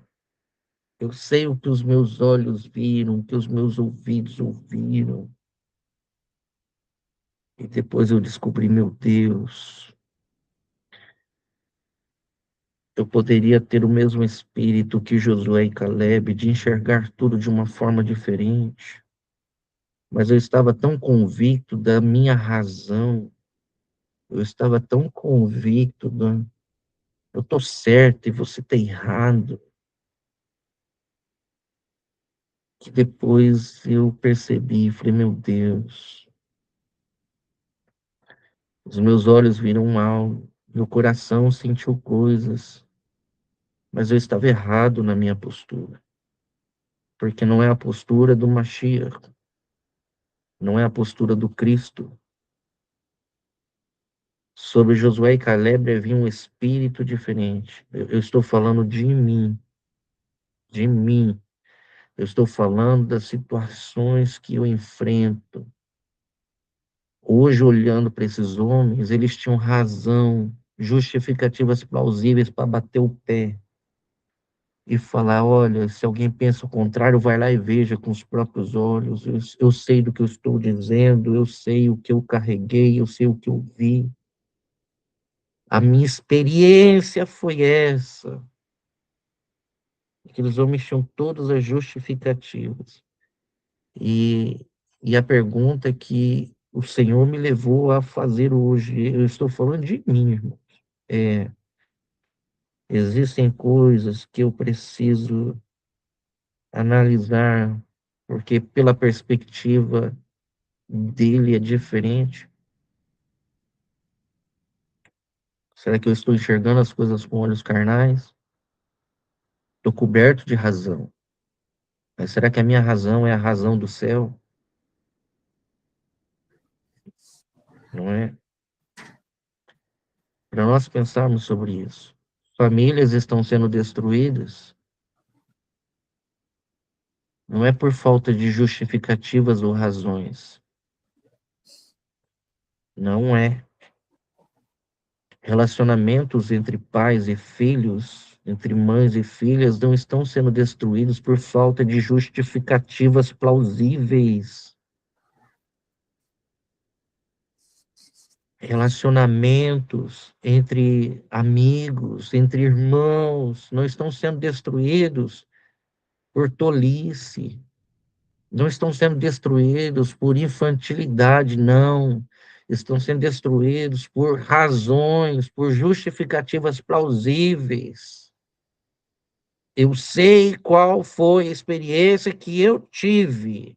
Eu sei o que os meus olhos viram, o que os meus ouvidos ouviram. E depois eu descobri, meu Deus, eu poderia ter o mesmo espírito que Josué e Caleb, de enxergar tudo de uma forma diferente. Mas eu estava tão convicto da minha razão, eu estava tão convicto eu estou certo e você está errado, que depois eu percebi, falei, meu Deus, os meus olhos viram algo, meu coração sentiu coisas, mas eu estava errado na minha postura, porque não é a postura do Mashiach, não é a postura do Cristo. Sobre Josué e Caleb havia um espírito diferente. Eu estou falando de mim, de mim. Eu estou falando das situações que eu enfrento. Hoje, olhando para esses homens, eles tinham razão, justificativas plausíveis para bater o pé e falar: olha, se alguém pensa o contrário, vai lá e veja com os próprios olhos. Eu sei do que eu estou dizendo, eu sei o que eu carreguei, eu sei o que eu vi. A minha experiência foi essa. Aqueles homens tinham todas as justificativas. E, e a pergunta que o Senhor me levou a fazer hoje, eu estou falando de mim, irmão. Existem coisas que eu preciso analisar, porque pela perspectiva dele é diferente. Será que eu estou enxergando as coisas com olhos carnais? Estou coberto de razão. Mas será que a minha razão é a razão do céu? Não é? Para nós pensarmos sobre isso. Famílias estão sendo destruídas, não é por falta de justificativas ou razões. Não é. Relacionamentos entre pais e filhos, entre mães e filhas, não estão sendo destruídos por falta de justificativas plausíveis. Relacionamentos entre amigos, entre irmãos, não estão sendo destruídos por tolice, não estão sendo destruídos por infantilidade, não. Estão sendo destruídos por razões, por justificativas plausíveis. Eu sei qual foi a experiência que eu tive,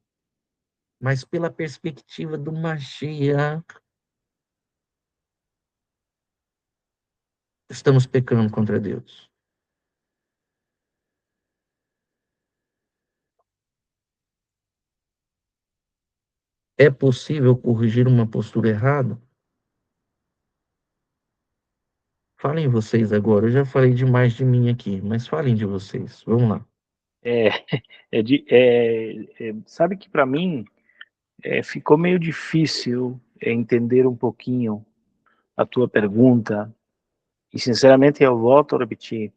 mas pela perspectiva do Mashiach, estamos pecando contra Deus. É possível corrigir uma postura errada? Falem vocês agora. Eu já falei demais de mim aqui, mas falem de vocês. Vamos lá. Sabe que para mim ficou meio difícil entender um pouquinho a tua pergunta, e sinceramente eu volto a repetir.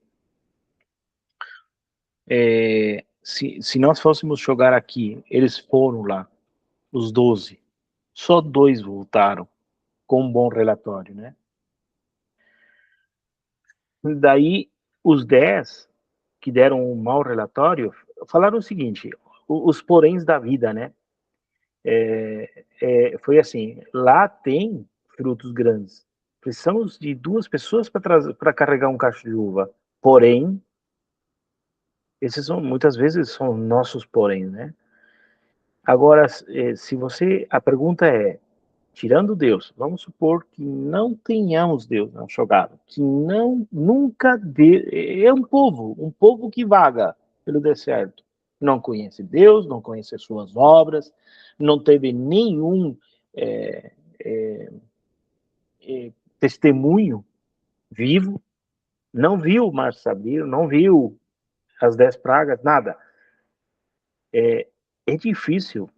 Se nós fôssemos jogar aqui, eles foram lá, os 12, só 2 voltaram com um bom relatório, né? Daí, os 10 que deram um mau relatório falaram o seguinte: os poréns da vida, né? Foi assim: lá tem frutos grandes. Precisamos de 2 pessoas para carregar um cacho de uva. Porém, esses muitas vezes são nossos porém, né? Agora, se a pergunta é, tirando Deus, vamos supor que não tenhamos Deus na jogada, que nunca é um povo que vaga pelo deserto, não conhece Deus, não conhece suas obras, não teve nenhum testemunho vivo, não viu o mar Sabino, não viu as 10 pragas, nada. É difícil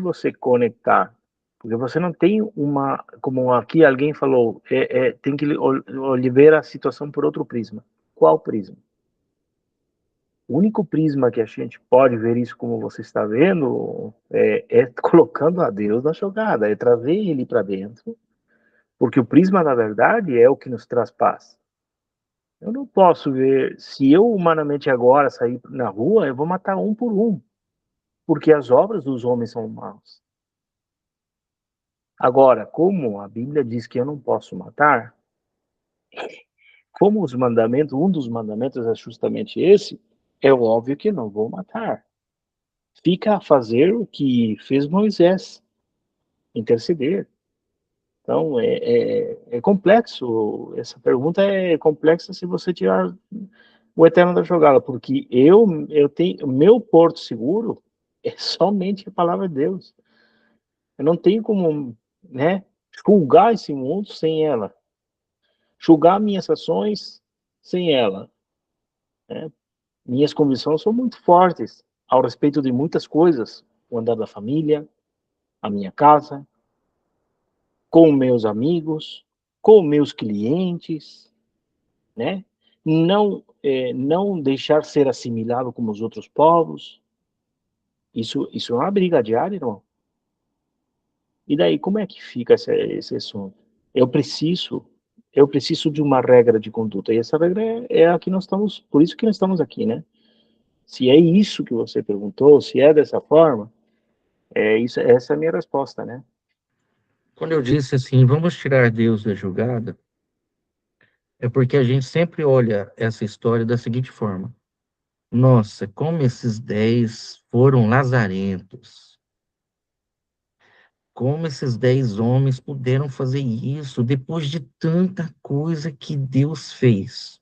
você conectar Porque você não tem como aqui alguém falou, tem que ver a situação por outro prisma. Qual prisma? O único prisma que a gente pode ver isso como você está vendo é colocando a Deus na jogada, é trazer ele para dentro, porque o prisma da verdade é o que nos traz paz. Eu não posso ver, se eu humanamente agora sair na rua, eu vou matar um por um, porque as obras dos homens são maus. Agora, como a Bíblia diz que eu não posso matar, como um dos mandamentos é justamente esse, é óbvio que não vou matar. Fica a fazer o que fez Moisés, interceder. Então, é complexo, essa pergunta é complexa se você tirar o eterno da jogada, porque eu tenho, o meu porto seguro é somente a palavra de Deus. Eu não tenho como, né, julgar esse mundo sem ela, julgar minhas ações sem ela, né? Minhas convicções são muito fortes ao respeito de muitas coisas, o andar da família, a minha casa, com meus amigos, com meus clientes, né? Não deixar ser assimilado como os outros povos. Isso é uma briga diária, irmão. E daí, como é que fica esse assunto? Eu preciso de uma regra de conduta. E essa regra é a que nós estamos, por isso que nós estamos aqui, né? Se é isso que você perguntou, se é dessa forma, essa é a minha resposta, né? Quando eu disse assim, vamos tirar Deus da jogada, é porque a gente sempre olha essa história da seguinte forma: nossa, como esses 10 foram lazarentos. Como esses 10 homens puderam fazer isso depois de tanta coisa que Deus fez?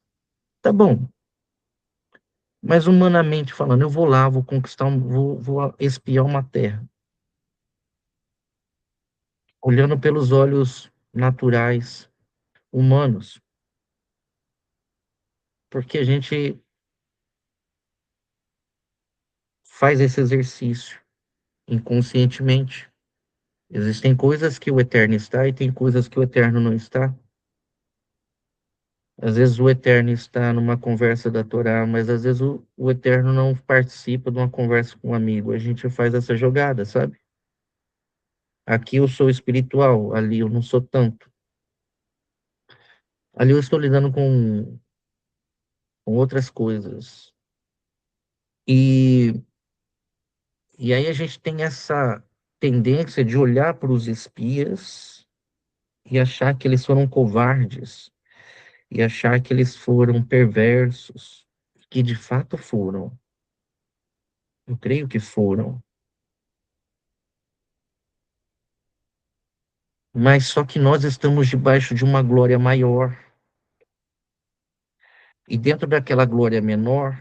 Tá bom, mas humanamente falando, eu vou lá, vou conquistar, vou espiar uma terra. Olhando pelos olhos naturais, humanos. Porque a gente faz esse exercício inconscientemente. Existem coisas que o eterno está e tem coisas que o eterno não está. Às vezes o eterno está numa conversa da Torá, mas às vezes o eterno não participa de uma conversa com um amigo. A gente faz essa jogada, sabe? Aqui eu sou espiritual, ali eu não sou tanto. Ali eu estou lidando com outras coisas. E aí a gente tem essa tendência de olhar para os espias e achar que eles foram covardes, e achar que eles foram perversos, que de fato foram. Eu creio que foram. Mas só que nós estamos debaixo de uma glória maior. E dentro daquela glória menor,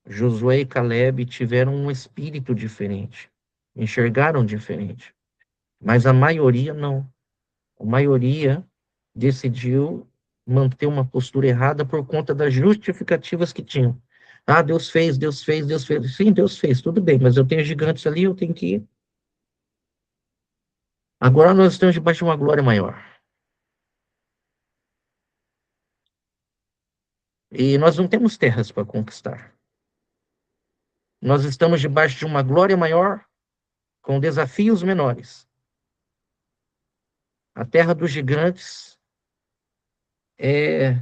Josué e Caleb tiveram um espírito diferente, enxergaram diferente. Mas a maioria não. A maioria decidiu manter uma postura errada por conta das justificativas que tinham. Ah, Deus fez, Deus fez, Deus fez. Sim, Deus fez, tudo bem, mas eu tenho gigantes ali, eu tenho que ir. Agora nós estamos debaixo de uma glória maior. E nós não temos terras para conquistar. Nós estamos debaixo de uma glória maior, com desafios menores. A terra dos gigantes é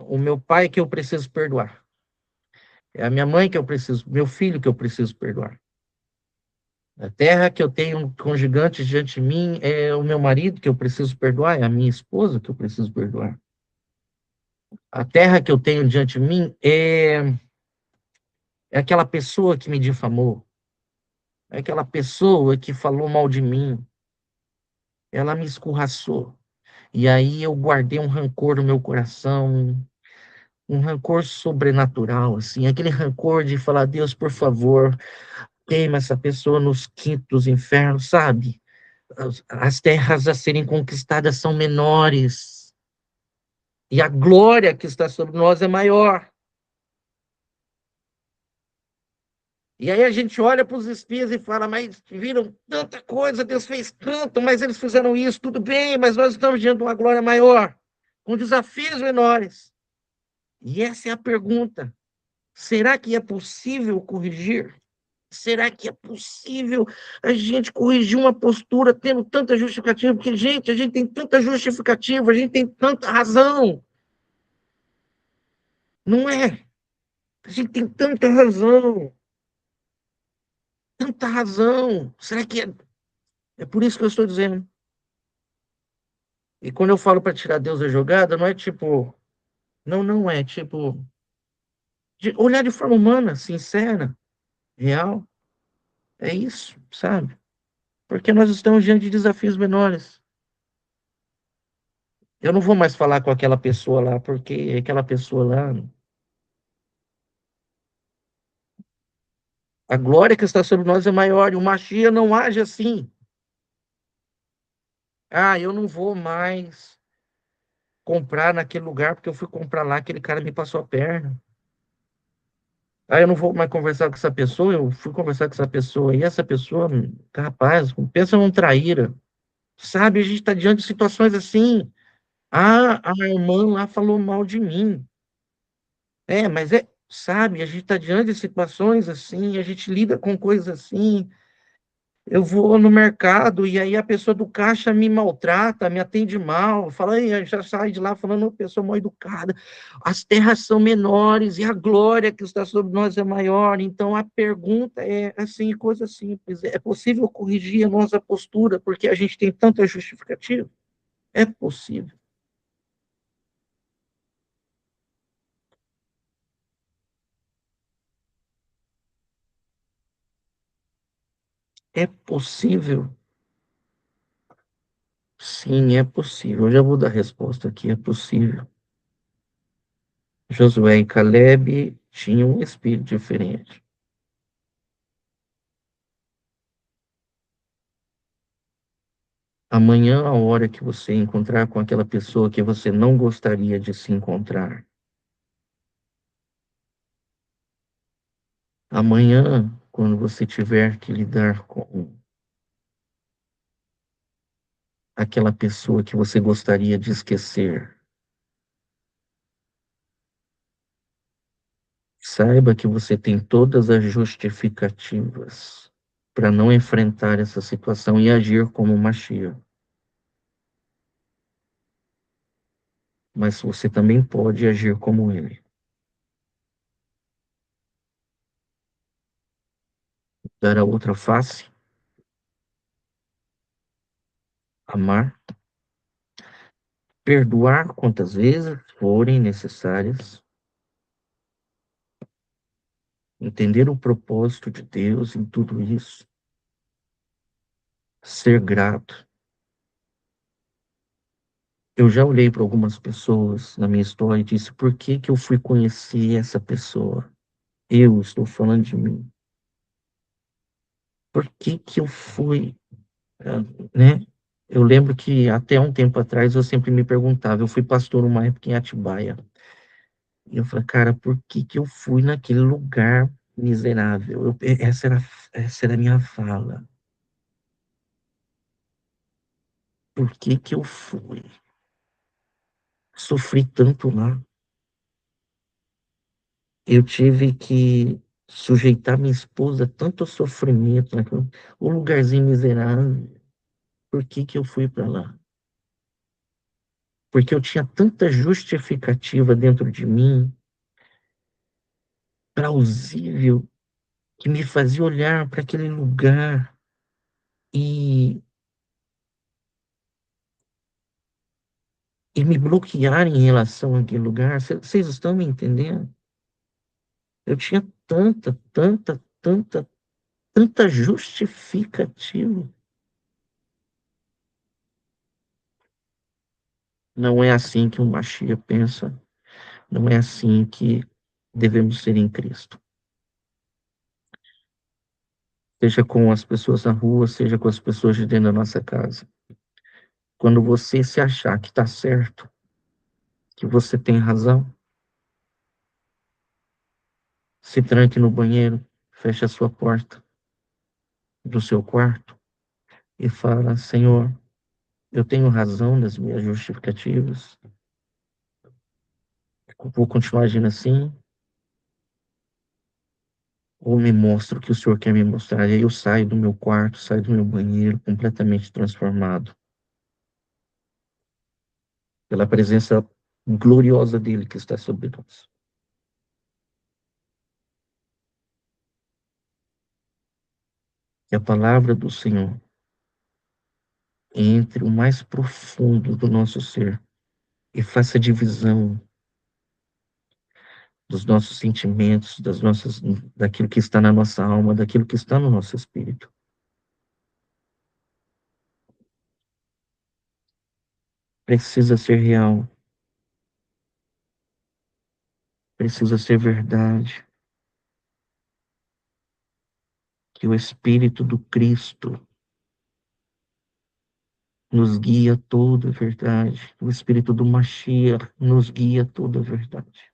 o meu pai que eu preciso perdoar. É a minha mãe que eu preciso, meu filho que eu preciso perdoar. A terra que eu tenho com gigantes diante de mim é o meu marido que eu preciso perdoar, é a minha esposa que eu preciso perdoar. A terra que eu tenho diante de mim é aquela pessoa que me difamou, é aquela pessoa que falou mal de mim, ela me escorraçou. E aí eu guardei um rancor no meu coração, um rancor sobrenatural, assim, aquele rancor de falar, Deus, por favor, queima essa pessoa nos quintos dos infernos, sabe? As terras a serem conquistadas são menores. E a glória que está sobre nós é maior. E aí a gente olha para os espias e fala, mas viram tanta coisa, Deus fez tanto, mas eles fizeram isso, tudo bem, mas nós estamos diante de uma glória maior, com desafios menores. E essa é a pergunta. Será que é possível corrigir? Será que é possível a gente corrigir uma postura tendo tanta justificativa? Porque, gente, a gente tem tanta justificativa, a gente tem tanta razão. Não é? A gente tem tanta razão. Tanta razão. Será que é? É por isso que eu estou dizendo. E quando eu falo para tirar Deus da jogada, não é tipo. Não é tipo. Olhar de forma humana, sincera, real. É isso, sabe? Porque nós estamos diante de desafios menores. Eu não vou mais falar com aquela pessoa lá, porque aquela pessoa lá. A glória que está sobre nós é maior, e o Machia não age assim. Ah, eu não vou mais comprar naquele lugar, porque eu fui comprar lá, aquele cara me passou a perna. Ah, eu não vou mais conversar com essa pessoa, eu fui conversar com essa pessoa, e essa pessoa, rapaz, pensa num traíra. Sabe, a gente está diante de situações assim. Ah, a irmã lá falou mal de mim. Mas sabe, a gente está diante de situações assim, a gente lida com coisas assim. Eu vou no mercado e aí a pessoa do caixa me maltrata, me atende mal, fala, aí, já sai de lá falando, pessoa mal educada. As terras são menores e a glória que está sobre nós é maior. Então a pergunta é assim, coisa simples: é possível corrigir a nossa postura porque a gente tem tanta justificativa? É possível. É possível. Sim, é possível. Eu já vou dar a resposta aqui, é possível. Josué e Caleb tinham um espírito diferente. Amanhã, a hora que você encontrar com aquela pessoa que você não gostaria de se encontrar. Amanhã, quando você tiver que lidar com aquela pessoa que você gostaria de esquecer, saiba que você tem todas as justificativas para não enfrentar essa situação e agir como Machia. Mas você também pode agir como ele. Dar a outra face, amar, perdoar quantas vezes forem necessárias, entender o propósito de Deus em tudo isso, ser grato. Eu já olhei para algumas pessoas na minha história e disse, por que que eu fui conhecer essa pessoa? Eu estou falando de mim. Por que que eu fui, né? Eu lembro que até um tempo atrás eu sempre me perguntava, eu fui pastor uma época em Atibaia. E eu falei, cara, por que que eu fui naquele lugar miserável? Essa era a minha fala. Por que que eu fui? Sofri tanto lá. Eu tive que sujeitar minha esposa a tanto sofrimento, né? Um lugarzinho miserável. Por que que eu fui para lá? Porque eu tinha tanta justificativa dentro de mim, plausível, que me fazia olhar para aquele lugar e, e me bloquear em relação àquele lugar. Vocês estão me entendendo? Eu tinha tanta justificativa. Não é assim que o Machia pensa. Não é assim que devemos ser em Cristo. Seja com as pessoas na rua, seja com as pessoas de dentro da nossa casa. Quando você se achar que está certo, que você tem razão, se tranque no banheiro, feche a sua porta do seu quarto e fala: Senhor, eu tenho razão nas minhas justificativas, vou continuar agindo assim, ou me mostra o que o Senhor quer me mostrar. E aí eu saio do meu quarto, saio do meu banheiro, completamente transformado pela presença gloriosa dele que está sobre nós. Que a palavra do Senhor entre o mais profundo do nosso ser e faça divisão dos nossos sentimentos, daquilo que está na nossa alma, daquilo que está no nosso espírito. Precisa ser real. Precisa ser verdade. Que o Espírito do Cristo nos guia toda a verdade. O Espírito do Mashiach nos guia toda a verdade.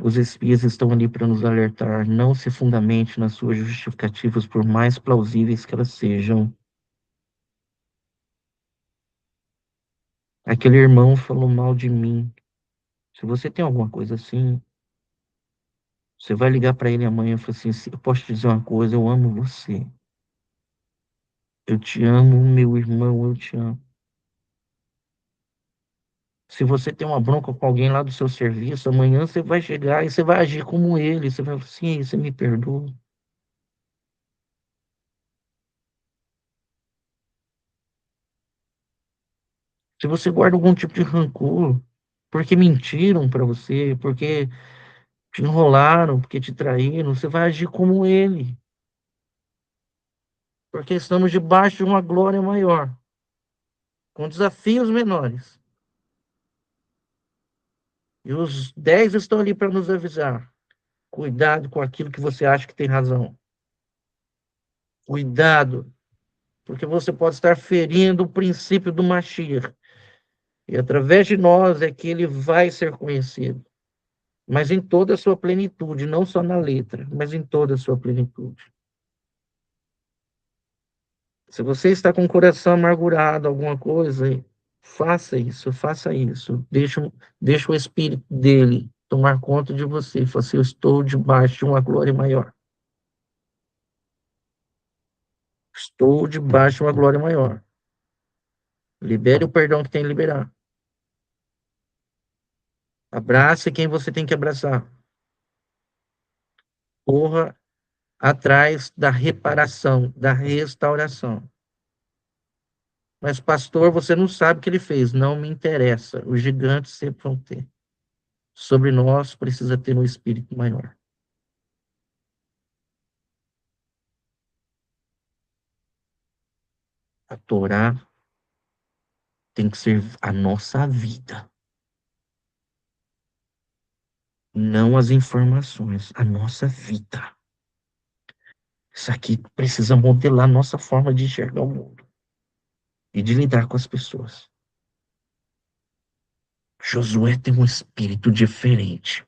Os espias estão ali para nos alertar. Não se fundamente nas suas justificativas, por mais plausíveis que elas sejam. Aquele irmão falou mal de mim. Se você tem alguma coisa assim, você vai ligar para ele amanhã e falar assim: eu posso te dizer uma coisa, eu amo você. Eu te amo, meu irmão, eu te amo. Se você tem uma bronca com alguém lá do seu serviço, amanhã você vai chegar e você vai agir como ele. Você vai falar assim: você me perdoa. Se você guarda algum tipo de rancor, porque mentiram para você, porque te enrolaram, porque te traíram, você vai agir como ele. Porque estamos debaixo de uma glória maior, com desafios menores. E os 10 estão ali para nos avisar. Cuidado com aquilo que você acha que tem razão. Cuidado, porque você pode estar ferindo o princípio do Mashiach. E através de nós é que ele vai ser conhecido. Mas em toda a sua plenitude, não só na letra, mas em toda a sua plenitude. Se você está com o coração amargurado, alguma coisa, faça isso, faça isso. Deixa o Espírito dele tomar conta de você. Fala assim: eu estou debaixo de uma glória maior. Estou debaixo de uma glória maior. Libere o perdão que tem que liberar. Abrace quem você tem que abraçar. Corra atrás da reparação, da restauração. Mas, pastor, você não sabe o que ele fez. Não me interessa. Os gigantes sempre vão ter. Sobre nós precisa ter um espírito maior. A Torá tem que ser a nossa vida. Não as informações, a nossa vida. Isso aqui precisa modelar a nossa forma de enxergar o mundo e de lidar com as pessoas. Josué tem um espírito diferente.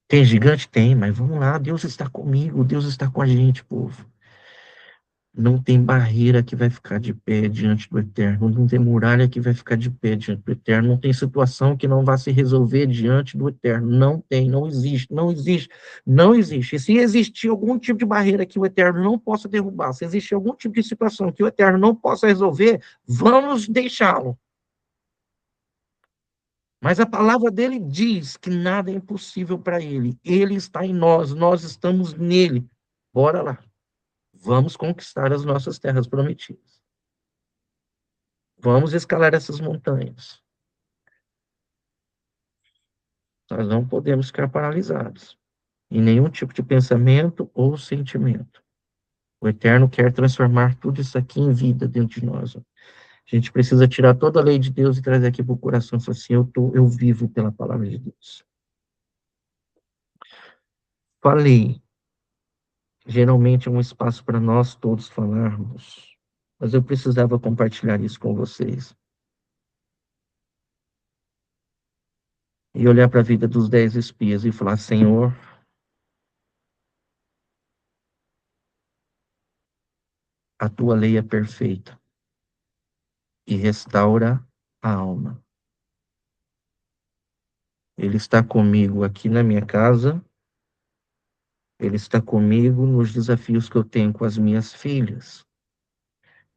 Tem gigante? Tem, mas vamos lá, Deus está comigo, Deus está com a gente, povo. Não tem barreira que vai ficar de pé diante do Eterno, não tem muralha que vai ficar de pé diante do Eterno, não tem situação que não vá se resolver diante do Eterno, não tem, não existe, não existe, não existe. E se existir algum tipo de barreira que o Eterno não possa derrubar, se existir algum tipo de situação que o Eterno não possa resolver, vamos deixá-lo. Mas a palavra dele diz que nada é impossível para ele. Ele está em nós, nós estamos nele. Bora lá. Vamos conquistar as nossas terras prometidas. Vamos escalar essas montanhas. Nós não podemos ficar paralisados em nenhum tipo de pensamento ou sentimento. O Eterno quer transformar tudo isso aqui em vida dentro de nós. A gente precisa tirar toda a lei de Deus e trazer aqui para o coração. Falar assim: eu vivo pela palavra de Deus. Falei. Geralmente é um espaço para nós todos falarmos, mas eu precisava compartilhar isso com vocês. e olhar para a vida dos 10 espias e falar: Senhor, a tua lei é perfeita e restaura a alma. Ele está comigo aqui na minha casa, ele está comigo nos desafios que eu tenho com as minhas filhas.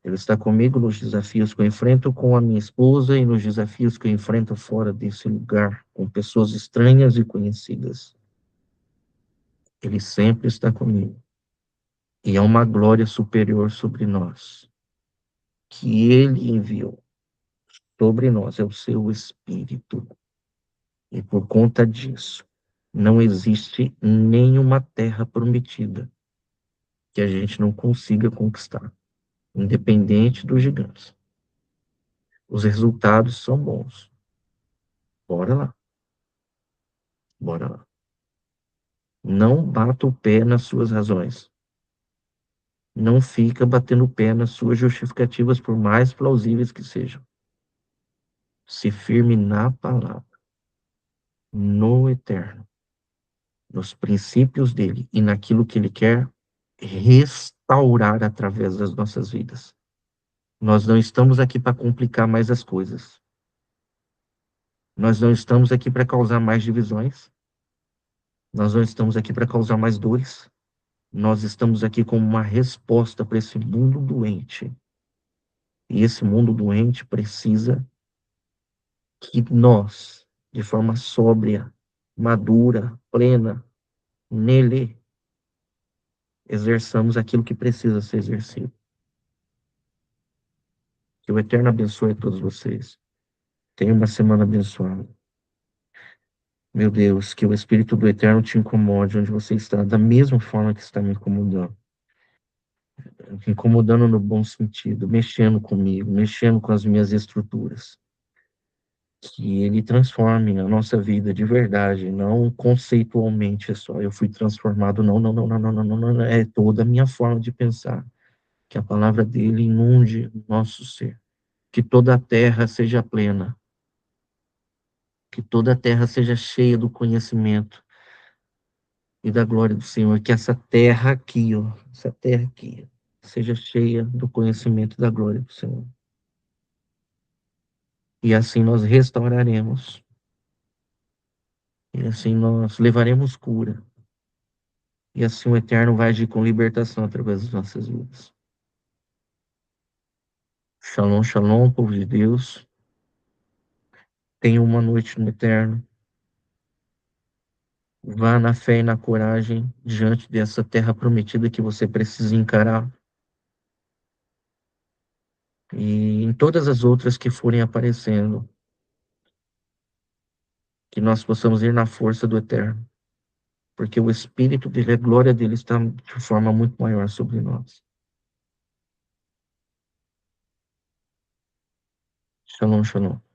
Ele está comigo nos desafios que eu enfrento com a minha esposa e nos desafios que eu enfrento fora desse lugar, com pessoas estranhas e conhecidas. Ele sempre está comigo. E há uma glória superior sobre nós, que ele enviou sobre nós, é o seu Espírito. E por conta disso, não existe nenhuma terra prometida que a gente não consiga conquistar, independente dos gigantes. Os resultados são bons. Bora lá. Bora lá. Não bata o pé nas suas razões. Não fica batendo o pé nas suas justificativas, por mais plausíveis que sejam. Se firme na palavra, no eterno, nos princípios dele e naquilo que ele quer restaurar através das nossas vidas. Nós não estamos aqui para complicar mais as coisas. Nós não estamos aqui para causar mais divisões. Nós não estamos aqui para causar mais dores. Nós estamos aqui como uma resposta para esse mundo doente. E esse mundo doente precisa que nós, de forma sóbria, madura, plena, nele, exerçamos aquilo que precisa ser exercido. Que o Eterno abençoe a todos vocês. Tenha uma semana abençoada. Meu Deus, que o Espírito do Eterno te incomode onde você está, da mesma forma que está me incomodando. Incomodando no bom sentido, mexendo comigo, mexendo com as minhas estruturas. Que ele transforme a nossa vida de verdade, não conceitualmente, é só eu fui transformado, não, é toda a minha forma de pensar. Que a palavra dele inunde o nosso ser. Que toda a terra seja plena. Que toda a terra seja cheia do conhecimento e da glória do Senhor. Que essa terra aqui, ó, essa terra aqui, seja cheia do conhecimento e da glória do Senhor. E assim nós restauraremos. E assim nós levaremos cura. E assim o Eterno vai agir com libertação através das nossas vidas. Shalom, shalom, povo de Deus. Tenha uma noite no Eterno. Vá na fé e na coragem diante dessa terra prometida que você precisa encarar. E em todas as outras que forem aparecendo, que nós possamos ir na força do Eterno. Porque o Espírito dele, a glória dele está de forma muito maior sobre nós. Shalom, shalom.